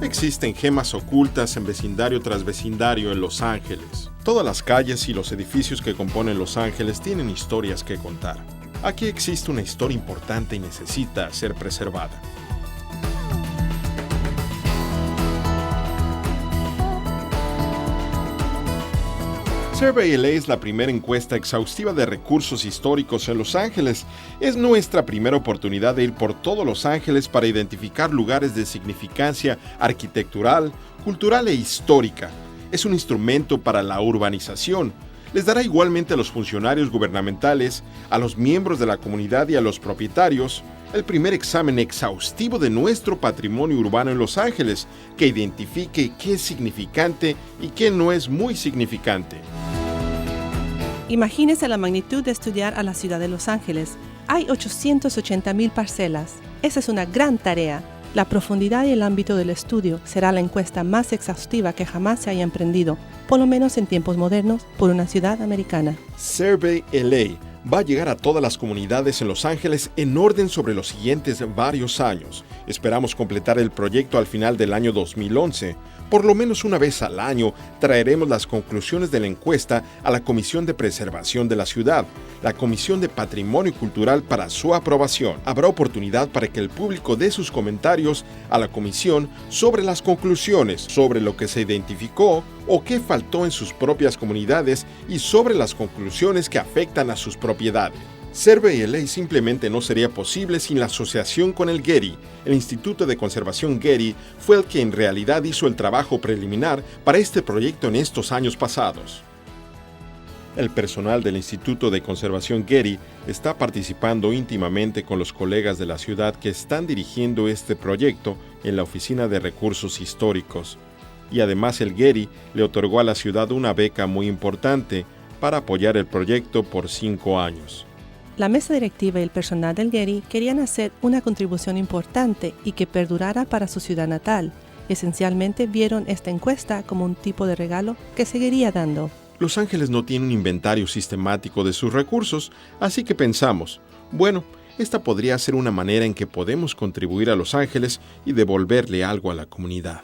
existen gemas ocultas en vecindario tras vecindario en Los Ángeles. Todas las calles y los edificios que componen Los Ángeles tienen historias que contar. Aquí existe una historia importante y necesita ser preservada. Survey LA es la primera encuesta exhaustiva de recursos históricos en Los Ángeles. Es nuestra primera oportunidad de ir por todo Los Ángeles para identificar lugares de significancia arquitectural, cultural e histórica. Es un instrumento para la urbanización. Les dará igualmente a los funcionarios gubernamentales, a los miembros de la comunidad y a los propietarios el primer examen exhaustivo de nuestro patrimonio urbano en Los Ángeles, que identifique qué es significante y qué no es muy significante. Imagínese la magnitud de estudiar a la ciudad de Los Ángeles. Hay 880,000 parcelas. Esa es una gran tarea. La profundidad y el ámbito del estudio será la encuesta más exhaustiva que jamás se haya emprendido, por lo menos en tiempos modernos, por una ciudad americana. Survey LA va a llegar a todas las comunidades en Los Ángeles en orden sobre los siguientes varios años. Esperamos completar el proyecto al final del año 2011. Por lo menos una vez al año traeremos las conclusiones de la encuesta a la Comisión de Preservación de la Ciudad, la Comisión de Patrimonio Cultural para su aprobación. Habrá oportunidad para que el público dé sus comentarios a la comisión sobre las conclusiones, sobre lo que se identificó o qué faltó en sus propias comunidades y sobre las conclusiones que afectan a sus propiedades. Survey LA simplemente no sería posible sin la asociación con el Getty. El Instituto de Conservación Getty fue el que en realidad hizo el trabajo preliminar para este proyecto en estos años pasados. El personal del Instituto de Conservación Getty está participando íntimamente con los colegas de la ciudad que están dirigiendo este proyecto en la Oficina de Recursos Históricos. Y además el Getty le otorgó a la ciudad una beca muy importante para apoyar el proyecto por 5 años. La mesa directiva y el personal del Getty querían hacer una contribución importante y que perdurara para su ciudad natal. Esencialmente vieron esta encuesta como un tipo de regalo que seguiría dando. Los Ángeles no tiene un inventario sistemático de sus recursos, así que pensamos, bueno, esta podría ser una manera en que podemos contribuir a Los Ángeles y devolverle algo a la comunidad.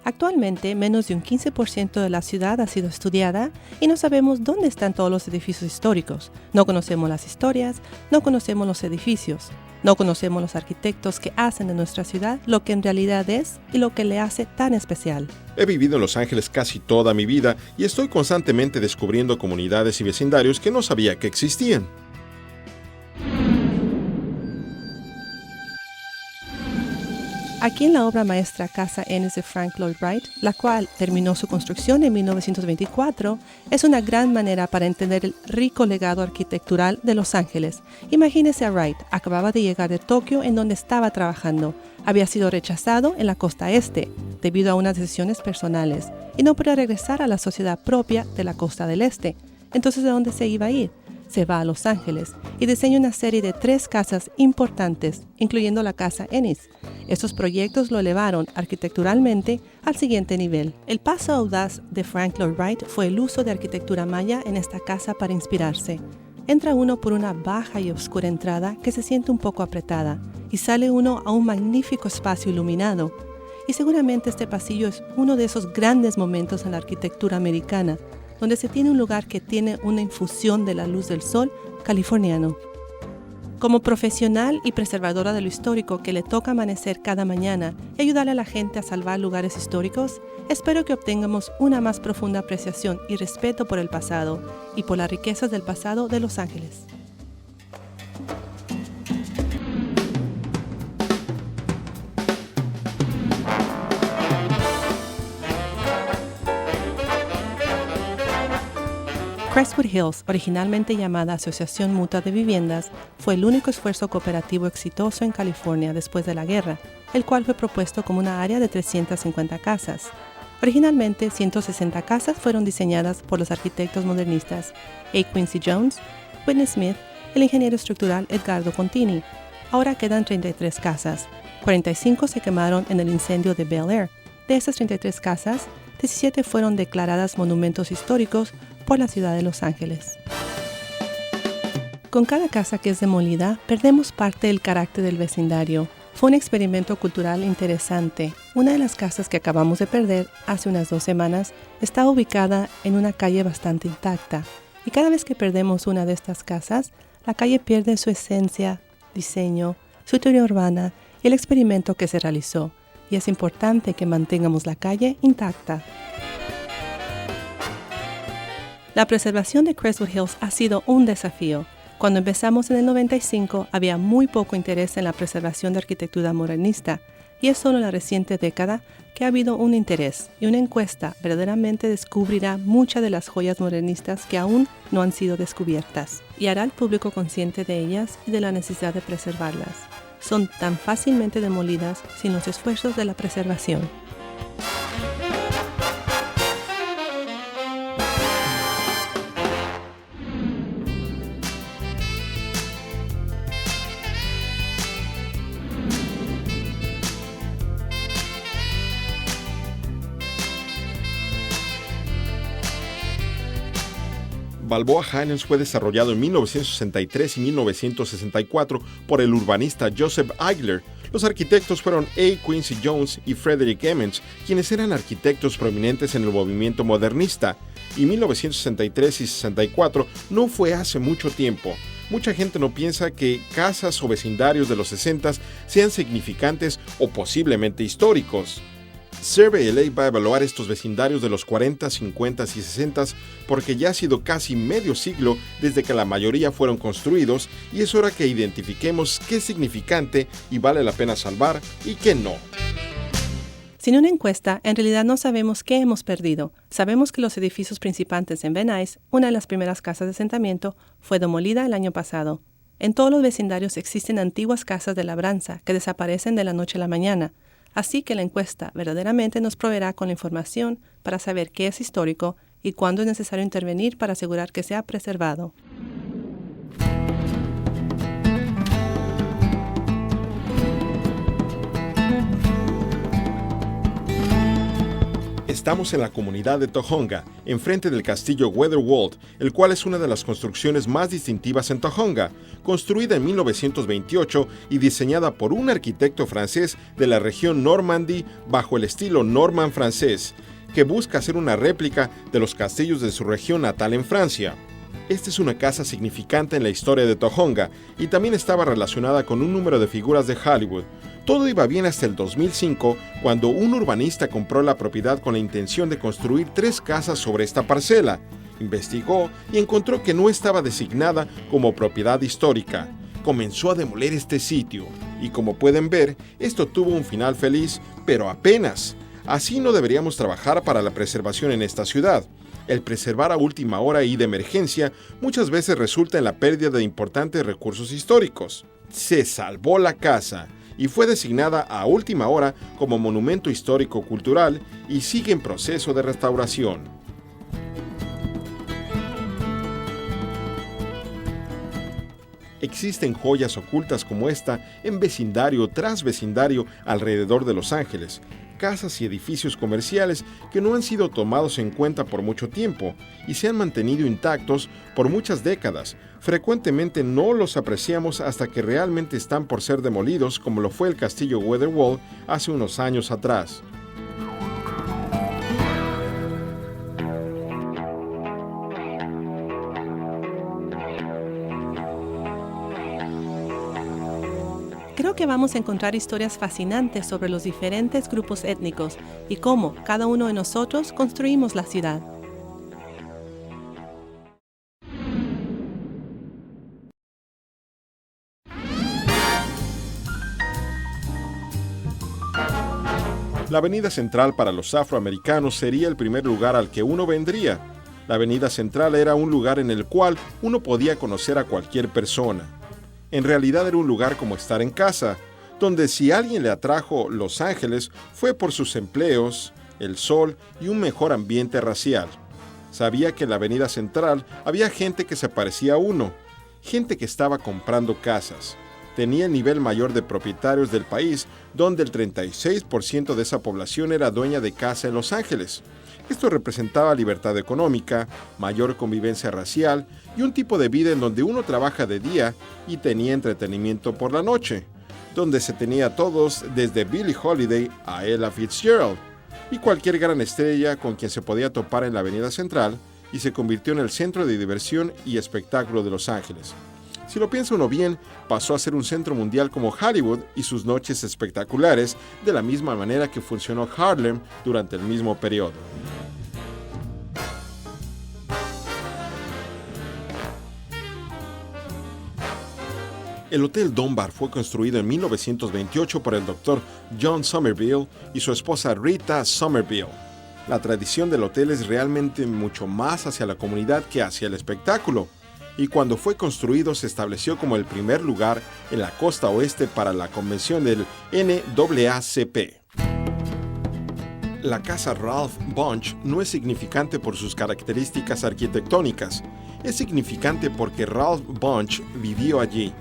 Actualmente, menos de un 15% de la ciudad ha sido estudiada y no sabemos dónde están todos los edificios históricos. No conocemos las historias, no conocemos los edificios, no conocemos los arquitectos que hacen de nuestra ciudad lo que en realidad es y lo que le hace tan especial. He vivido en Los Ángeles casi toda mi vida y estoy constantemente descubriendo comunidades y vecindarios que no sabía que existían. Aquí en la obra maestra Casa Ennis de Frank Lloyd Wright, la cual terminó su construcción en 1924, es una gran manera para entender el rico legado arquitectural de Los Ángeles. Imagínese a Wright, acababa de llegar de Tokio en donde estaba trabajando. Había sido rechazado en la costa este, debido a unas decisiones personales, y no podía regresar a la sociedad propia de la costa del este. Entonces, ¿de dónde se iba a ir? Se va a Los Ángeles y diseña una serie de 3 casas importantes, incluyendo la Casa Ennis. Estos proyectos lo elevaron arquitecturalmente al siguiente nivel. El paso audaz de Frank Lloyd Wright fue el uso de arquitectura maya en esta casa para inspirarse. Entra uno por una baja y oscura entrada que se siente un poco apretada y sale uno a un magnífico espacio iluminado. Y seguramente este pasillo es uno de esos grandes momentos en la arquitectura americana, donde se tiene un lugar que tiene una infusión de la luz del sol californiano. Como profesional y preservadora de lo histórico que le toca amanecer cada mañana y ayudarle a la gente a salvar lugares históricos, espero que obtengamos una más profunda apreciación y respeto por el pasado y por las riquezas del pasado de Los Ángeles. Crestwood Hills, originalmente llamada Asociación Mutua de Viviendas, fue el único esfuerzo cooperativo exitoso en California después de la guerra, el cual fue propuesto como una área de 350 casas. Originalmente, 160 casas fueron diseñadas por los arquitectos modernistas A. Quincy Jones, Whitney Smith, el ingeniero estructural Edgardo Contini. Ahora quedan 33 casas. 45 se quemaron en el incendio de Bel Air. De esas 33 casas, 17 fueron declaradas monumentos históricos por la ciudad de Los Ángeles. Con cada casa que es demolida, perdemos parte del carácter del vecindario. Fue un experimento cultural interesante. Una de las casas que acabamos de perder hace unas 2 semanas está ubicada en una calle bastante intacta. Y cada vez que perdemos una de estas casas, la calle pierde su esencia, diseño, su teoría urbana y el experimento que se realizó. Y es importante que mantengamos la calle intacta. La preservación de Crestwood Hills ha sido un desafío. Cuando empezamos en el 95, había muy poco interés en la preservación de arquitectura modernista, y es solo en la reciente década que ha habido un interés, y una encuesta verdaderamente descubrirá muchas de las joyas modernistas que aún no han sido descubiertas, y hará al público consciente de ellas y de la necesidad de preservarlas. Son tan fácilmente demolidas sin los esfuerzos de la preservación. Balboa Highlands fue desarrollado en 1963 y 1964 por el urbanista Joseph Eigler. Los arquitectos fueron A. Quincy Jones y Frederick Emmons, quienes eran arquitectos prominentes en el movimiento modernista. Y 1963 y 64 no fue hace mucho tiempo. Mucha gente no piensa que casas o vecindarios de los 60 sean significantes o posiblemente históricos. Survey LA va a evaluar estos vecindarios de los 40, 50 y 60 porque ya ha sido casi medio siglo desde que la mayoría fueron construidos y es hora que identifiquemos qué es significante y vale la pena salvar y qué no. Sin una encuesta, en realidad no sabemos qué hemos perdido. Sabemos que los edificios principales en Van Nuys, una de las primeras casas de asentamiento, fue demolida el año pasado. En todos los vecindarios existen antiguas casas de labranza que desaparecen de la noche a la mañana. Así que la encuesta verdaderamente nos proveerá con la información para saber qué es histórico y cuándo es necesario intervenir para asegurar que sea preservado. Estamos en la comunidad de Tujunga, enfrente del castillo Weatherwald, el cual es una de las construcciones más distintivas en Tujunga, construida en 1928 y diseñada por un arquitecto francés de la región Normandy bajo el estilo Norman francés, que busca hacer una réplica de los castillos de su región natal en Francia. Esta es una casa significante en la historia de Tujunga y también estaba relacionada con un número de figuras de Hollywood. Todo iba bien hasta el 2005, cuando un urbanista compró la propiedad con la intención de construir 3 casas sobre esta parcela. Investigó y encontró que no estaba designada como propiedad histórica. Comenzó a demoler este sitio y, como pueden ver, esto tuvo un final feliz, pero apenas. Así no deberíamos trabajar para la preservación en esta ciudad. El preservar a última hora y de emergencia muchas veces resulta en la pérdida de importantes recursos históricos. Se salvó la casa y fue designada a última hora como monumento histórico-cultural y sigue en proceso de restauración. Existen joyas ocultas como esta en vecindario tras vecindario alrededor de Los Ángeles, casas y edificios comerciales que no han sido tomados en cuenta por mucho tiempo y se han mantenido intactos por muchas décadas. Frecuentemente no los apreciamos hasta que realmente están por ser demolidos, como lo fue el castillo Weatherwald hace unos años atrás. Creo que vamos a encontrar historias fascinantes sobre los diferentes grupos étnicos y cómo cada uno de nosotros construimos la ciudad. La avenida central para los afroamericanos sería el primer lugar al que uno vendría. La avenida central era un lugar en el cual uno podía conocer a cualquier persona. En realidad era un lugar como estar en casa, donde si alguien le atrajo Los Ángeles fue por sus empleos, el sol y un mejor ambiente racial. Sabía que en la avenida central había gente que se parecía a uno, gente que estaba comprando casas. Tenía el nivel mayor de propietarios del país, donde el 36% de esa población era dueña de casa en Los Ángeles. Esto representaba libertad económica, mayor convivencia racial y un tipo de vida en donde uno trabaja de día y tenía entretenimiento por la noche, donde se tenía a todos desde Billie Holiday a Ella Fitzgerald y cualquier gran estrella con quien se podía topar en la Avenida Central, y se convirtió en el centro de diversión y espectáculo de Los Ángeles. Si lo piensa uno bien, pasó a ser un centro mundial como Hollywood y sus noches espectaculares, de la misma manera que funcionó Harlem durante el mismo periodo. El Hotel Dunbar fue construido en 1928 por el Dr. John Somerville y su esposa Rita Somerville. La tradición del hotel es realmente mucho más hacia la comunidad que hacia el espectáculo, y cuando fue construido se estableció como el primer lugar en la costa oeste para la convención del NAACP. La casa Ralph Bunche no es significante por sus características arquitectónicas, es significante porque Ralph Bunche vivió allí.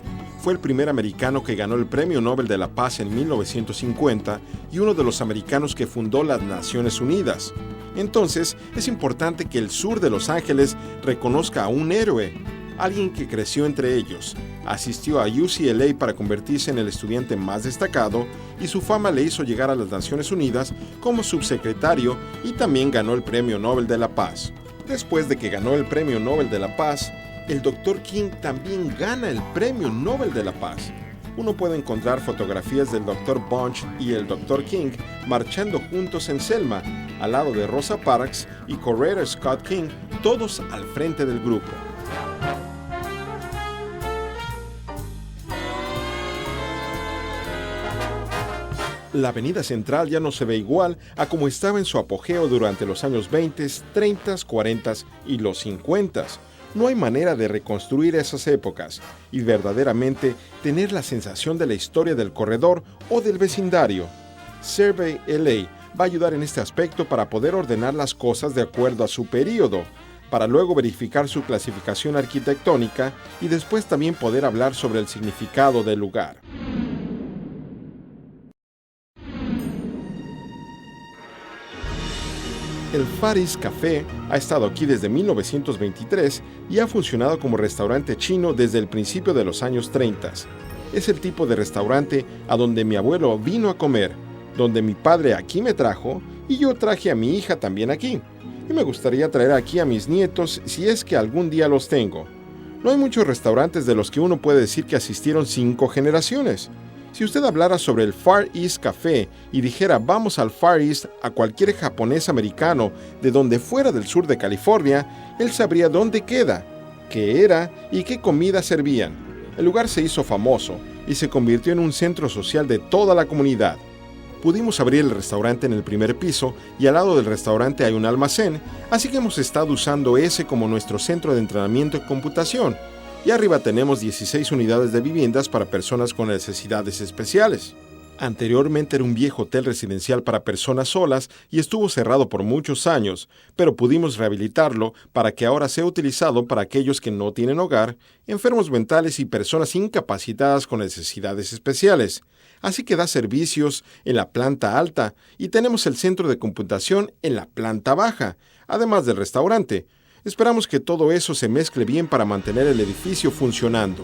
Fue el primer americano que ganó el Premio Nobel de la Paz en 1950 y uno de los americanos que fundó las Naciones Unidas. Entonces, es importante que el sur de Los Ángeles reconozca a un héroe, alguien que creció entre ellos, asistió a UCLA para convertirse en el estudiante más destacado y su fama le hizo llegar a las Naciones Unidas como subsecretario y también ganó el Premio Nobel de la Paz. Después de que ganó el Premio Nobel de la Paz, el Dr. King también gana el Premio Nobel de la Paz. Uno puede encontrar fotografías del Dr. Bunche y el Dr. King marchando juntos en Selma, al lado de Rosa Parks y Coretta Scott King, todos al frente del grupo. La Avenida Central ya no se ve igual a como estaba en su apogeo durante los años 20, 30, 40 y los 50. No hay manera de reconstruir esas épocas y verdaderamente tener la sensación de la historia del corredor o del vecindario. Survey LA va a ayudar en este aspecto para poder ordenar las cosas de acuerdo a su período, para luego verificar su clasificación arquitectónica y después también poder hablar sobre el significado del lugar. El Far East Café ha estado aquí desde 1923 y ha funcionado como restaurante chino desde el principio de los años 30. Es el tipo de restaurante a donde mi abuelo vino a comer, donde mi padre aquí me trajo y yo traje a mi hija también aquí. Y me gustaría traer aquí a mis nietos si es que algún día los tengo. No hay muchos restaurantes de los que uno puede decir que asistieron 5 generaciones. Si usted hablara sobre el Far East Café y dijera vamos al Far East a cualquier japonés americano de donde fuera del sur de California, él sabría dónde queda, qué era y qué comida servían. El lugar se hizo famoso y se convirtió en un centro social de toda la comunidad. Pudimos abrir el restaurante en el primer piso y al lado del restaurante hay un almacén, así que hemos estado usando ese como nuestro centro de entrenamiento en computación. Y arriba tenemos 16 unidades de viviendas para personas con necesidades especiales. Anteriormente era un viejo hotel residencial para personas solas y estuvo cerrado por muchos años, pero pudimos rehabilitarlo para que ahora sea utilizado para aquellos que no tienen hogar, enfermos mentales y personas incapacitadas con necesidades especiales. Así que da servicios en la planta alta y tenemos el centro de computación en la planta baja, además del restaurante. Esperamos que todo eso se mezcle bien para mantener el edificio funcionando.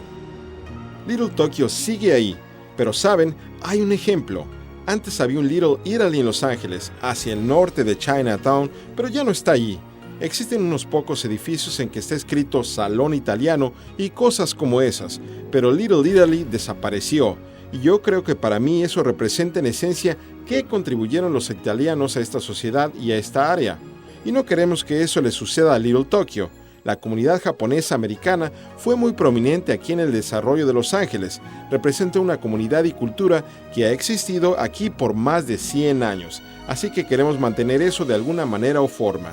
Little Tokyo sigue ahí, pero saben, hay un ejemplo. Antes había un Little Italy en Los Ángeles, hacia el norte de Chinatown, pero ya no está allí. Existen unos pocos edificios en que está escrito Salón Italiano y cosas como esas, pero Little Italy desapareció, y yo creo que para mí eso representa en esencia qué contribuyeron los italianos a esta sociedad y a esta área. Y no queremos que eso le suceda a Little Tokyo. La comunidad japonesa americana fue muy prominente aquí en el desarrollo de Los Ángeles. Representa una comunidad y cultura que ha existido aquí por más de 100 años. Así que queremos mantener eso de alguna manera o forma.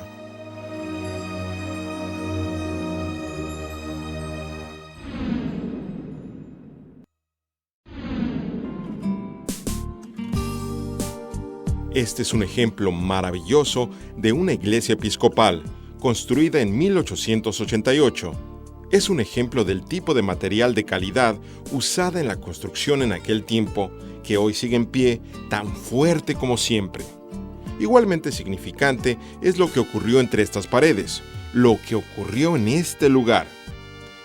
Este es un ejemplo maravilloso de una iglesia episcopal, construida en 1888. Es un ejemplo del tipo de material de calidad usada en la construcción en aquel tiempo, que hoy sigue en pie, tan fuerte como siempre. Igualmente significante es lo que ocurrió entre estas paredes, lo que ocurrió en este lugar.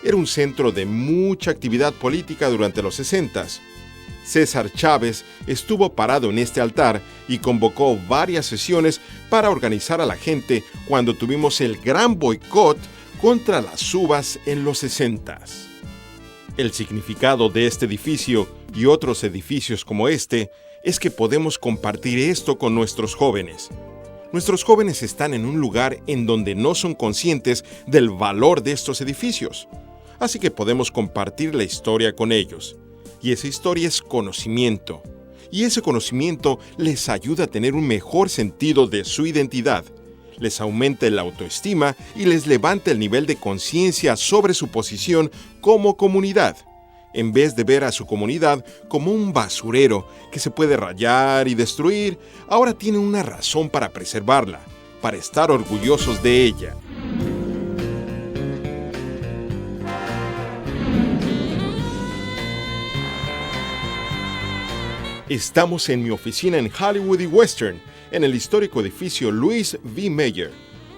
Era un centro de mucha actividad política durante los 60s. César Chávez estuvo parado en este altar y convocó varias sesiones para organizar a la gente cuando tuvimos el gran boicot contra las uvas en los 60s. El significado de este edificio y otros edificios como este es que podemos compartir esto con nuestros jóvenes. Nuestros jóvenes están en un lugar en donde no son conscientes del valor de estos edificios, así que podemos compartir la historia con ellos. Y esa historia es conocimiento, y ese conocimiento les ayuda a tener un mejor sentido de su identidad, les aumenta la autoestima y les levanta el nivel de conciencia sobre su posición como comunidad, en vez de ver a su comunidad como un basurero que se puede rayar y destruir. Ahora tienen una razón para preservarla, para estar orgullosos de ella. Estamos en mi oficina en Hollywood y Western, en el histórico edificio Louis V. Mayer.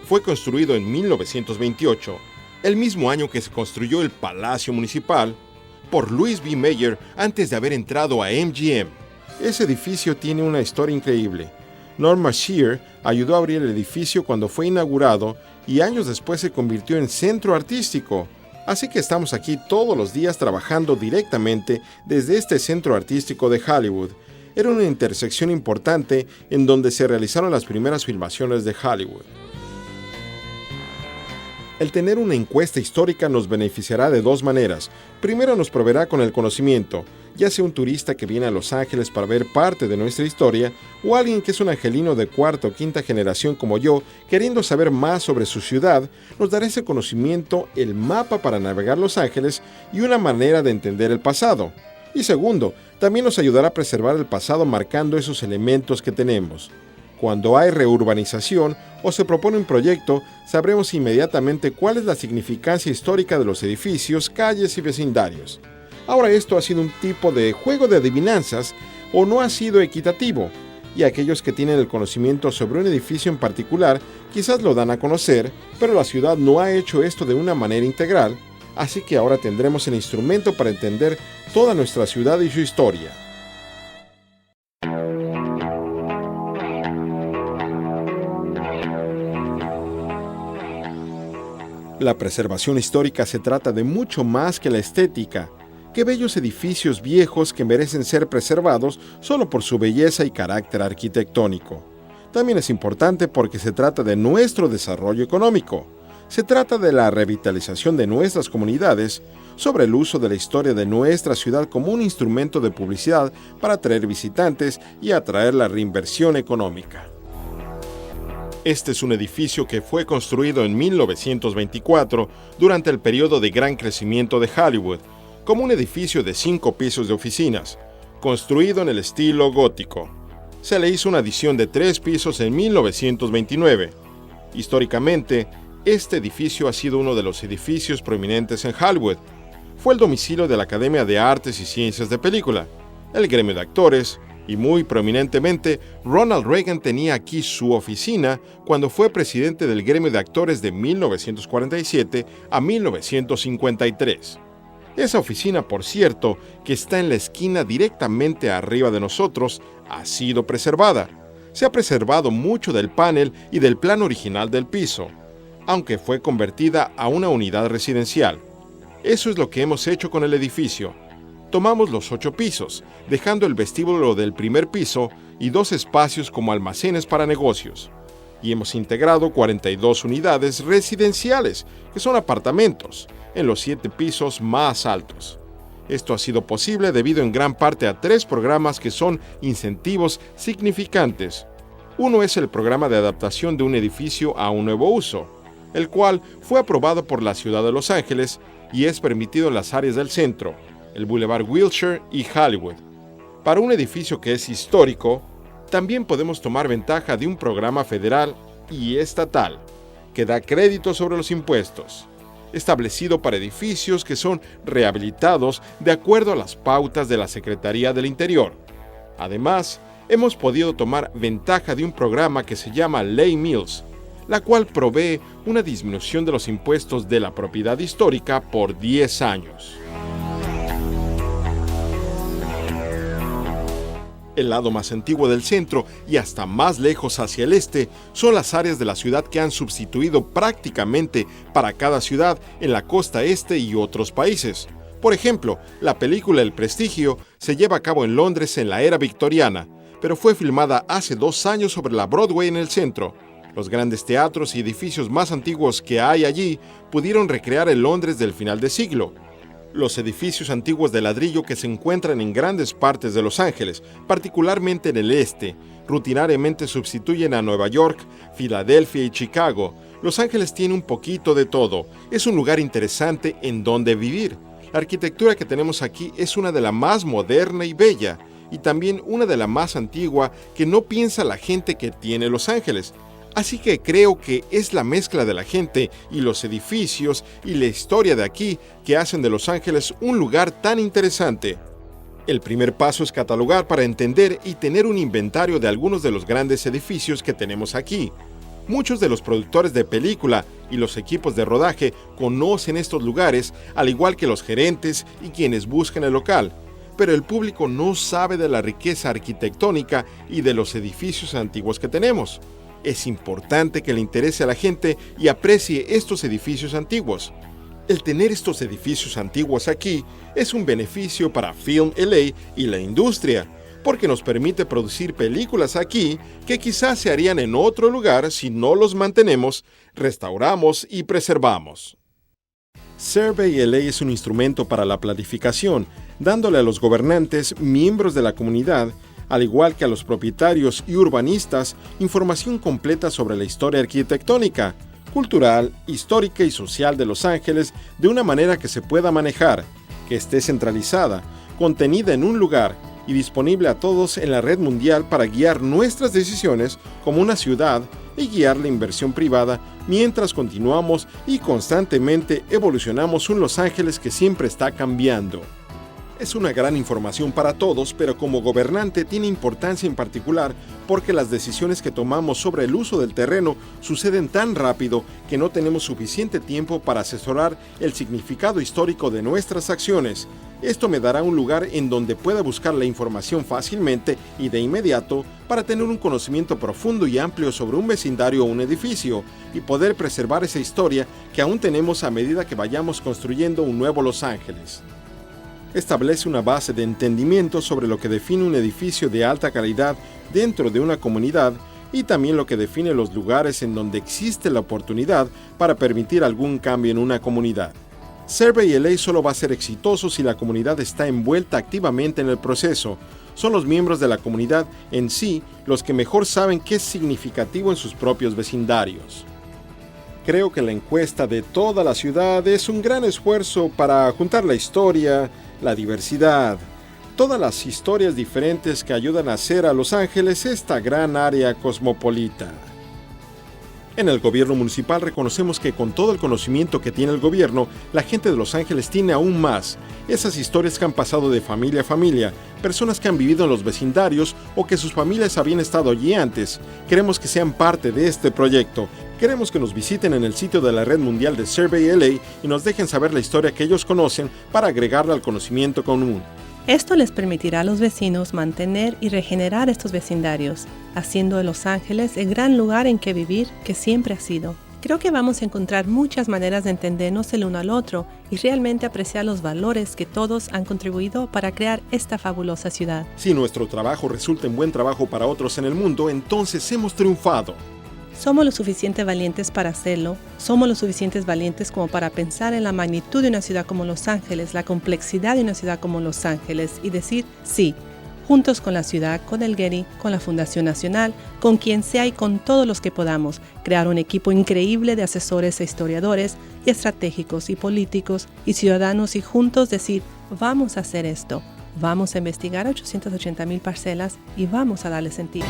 Fue construido en 1928, el mismo año que se construyó el Palacio Municipal, por Louis V. Mayer antes de haber entrado a MGM. Ese edificio tiene una historia increíble. Norma Shear ayudó a abrir el edificio cuando fue inaugurado y años después se convirtió en centro artístico. Así que estamos aquí todos los días trabajando directamente desde este centro artístico de Hollywood. Era una intersección importante en donde se realizaron las primeras filmaciones de Hollywood. El tener una encuesta histórica nos beneficiará de dos maneras. Primero, nos proveerá con el conocimiento, ya sea un turista que viene a Los Ángeles para ver parte de nuestra historia, o alguien que es un angelino de cuarta o quinta generación como yo, queriendo saber más sobre su ciudad, nos dará ese conocimiento, el mapa para navegar Los Ángeles y una manera de entender el pasado. Y segundo, también nos ayudará a preservar el pasado marcando esos elementos que tenemos. Cuando hay reurbanización o se propone un proyecto, sabremos inmediatamente cuál es la significancia histórica de los edificios, calles y vecindarios. Ahora, esto ha sido un tipo de juego de adivinanzas o no ha sido equitativo, y aquellos que tienen el conocimiento sobre un edificio en particular quizás lo dan a conocer, pero la ciudad no ha hecho esto de una manera integral, así que ahora tendremos el instrumento para entender toda nuestra ciudad y su historia. La preservación histórica se trata de mucho más que la estética. Qué bellos edificios viejos que merecen ser preservados solo por su belleza y carácter arquitectónico. También es importante porque se trata de nuestro desarrollo económico. Se trata de la revitalización de nuestras comunidades, sobre el uso de la historia de nuestra ciudad como un instrumento de publicidad para atraer visitantes y atraer la reinversión económica. Este es un edificio que fue construido en 1924 durante el periodo de gran crecimiento de Hollywood, como un edificio de 5 pisos de oficinas, construido en el estilo gótico. Se le hizo una adición de 3 pisos en 1929. Históricamente, este edificio ha sido uno de los edificios prominentes en Hollywood. Fue el domicilio de la Academia de Artes y Ciencias de Película, el gremio de actores, y muy prominentemente, Ronald Reagan tenía aquí su oficina cuando fue presidente del gremio de actores de 1947 a 1953. Esa oficina, por cierto, que está en la esquina directamente arriba de nosotros, ha sido preservada. Se ha preservado mucho del panel y del plan original del piso, aunque fue convertida a una unidad residencial. Eso es lo que hemos hecho con el edificio. Tomamos los 8 pisos, dejando el vestíbulo del primer piso y 2 espacios como almacenes para negocios. Y hemos integrado 42 unidades residenciales, que son apartamentos, en los 7 pisos más altos. Esto ha sido posible debido en gran parte a 3 programas que son incentivos significantes. Uno es el programa de adaptación de un edificio a un nuevo uso, el cual fue aprobado por la ciudad de Los Ángeles y es permitido en las áreas del centro, el Boulevard Wilshire y Hollywood. Para un edificio que es histórico, también podemos tomar ventaja de un programa federal y estatal, que da crédito sobre los impuestos, establecido para edificios que son rehabilitados de acuerdo a las pautas de la Secretaría del Interior. Además, hemos podido tomar ventaja de un programa que se llama Ley Mills, la cual provee una disminución de los impuestos de la propiedad histórica por 10 años. El lado más antiguo del centro y hasta más lejos hacia el este son las áreas de la ciudad que han sustituido prácticamente para cada ciudad en la costa este y otros países. Por ejemplo, la película El Prestigio se lleva a cabo en Londres en la era victoriana, pero fue filmada hace 2 años sobre la Broadway en el centro. Los grandes teatros y edificios más antiguos que hay allí pudieron recrear el Londres del final de siglo. Los edificios antiguos de ladrillo que se encuentran en grandes partes de Los Ángeles, particularmente en el este, rutinariamente sustituyen a Nueva York, Filadelfia y Chicago. Los Ángeles tiene un poquito de todo. Es un lugar interesante en donde vivir. La arquitectura que tenemos aquí es una de la más moderna y bella, y también una de la más antigua que no piensa la gente que tiene Los Ángeles. Así que creo que es la mezcla de la gente y los edificios y la historia de aquí que hacen de Los Ángeles un lugar tan interesante. El primer paso es catalogar para entender y tener un inventario de algunos de los grandes edificios que tenemos aquí. Muchos de los productores de película y los equipos de rodaje conocen estos lugares, al igual que los gerentes y quienes buscan el local. Pero el público no sabe de la riqueza arquitectónica y de los edificios antiguos que tenemos. Es importante que le interese a la gente y aprecie estos edificios antiguos. El tener estos edificios antiguos aquí es un beneficio para Film LA y la industria, porque nos permite producir películas aquí que quizás se harían en otro lugar si no los mantenemos, restauramos y preservamos. Survey LA es un instrumento para la planificación, dándole a los gobernantes, miembros de la comunidad, al igual que a los propietarios y urbanistas, información completa sobre la historia arquitectónica, cultural, histórica y social de Los Ángeles de una manera que se pueda manejar, que esté centralizada, contenida en un lugar y disponible a todos en la red mundial para guiar nuestras decisiones como una ciudad y guiar la inversión privada mientras continuamos y constantemente evolucionamos un Los Ángeles que siempre está cambiando. Es una gran información para todos, pero como gobernante tiene importancia en particular porque las decisiones que tomamos sobre el uso del terreno suceden tan rápido que no tenemos suficiente tiempo para asesorar el significado histórico de nuestras acciones. Esto me dará un lugar en donde pueda buscar la información fácilmente y de inmediato para tener un conocimiento profundo y amplio sobre un vecindario o un edificio y poder preservar esa historia que aún tenemos a medida que vayamos construyendo un nuevo Los Ángeles. Establece una base de entendimiento sobre lo que define un edificio de alta calidad dentro de una comunidad y también lo que define los lugares en donde existe la oportunidad para permitir algún cambio en una comunidad. Survey LA solo va a ser exitoso si la comunidad está envuelta activamente en el proceso. Son los miembros de la comunidad en sí los que mejor saben qué es significativo en sus propios vecindarios. Creo que la encuesta de toda la ciudad es un gran esfuerzo para juntar la historia, la diversidad, todas las historias diferentes que ayudan a hacer a Los Ángeles esta gran área cosmopolita. En el gobierno municipal reconocemos que con todo el conocimiento que tiene el gobierno, la gente de Los Ángeles tiene aún más. Esas historias que han pasado de familia a familia, personas que han vivido en los vecindarios o que sus familias habían estado allí antes. Queremos que sean parte de este proyecto. Queremos que nos visiten en el sitio de la Red Mundial de Survey LA y nos dejen saber la historia que ellos conocen para agregarla al conocimiento común. Esto les permitirá a los vecinos mantener y regenerar estos vecindarios, haciendo de Los Ángeles el gran lugar en que vivir que siempre ha sido. Creo que vamos a encontrar muchas maneras de entendernos el uno al otro y realmente apreciar los valores que todos han contribuido para crear esta fabulosa ciudad. Si nuestro trabajo resulta en buen trabajo para otros en el mundo, entonces hemos triunfado. Somos lo suficiente valientes para hacerlo, somos lo suficientes valientes como para pensar en la magnitud de una ciudad como Los Ángeles, la complejidad de una ciudad como Los Ángeles y decir sí, juntos con la ciudad, con el Getty, con la Fundación Nacional, con quien sea y con todos los que podamos, crear un equipo increíble de asesores e historiadores y estratégicos y políticos y ciudadanos y juntos decir vamos a hacer esto, vamos a investigar 880,000 parcelas y vamos a darle sentido.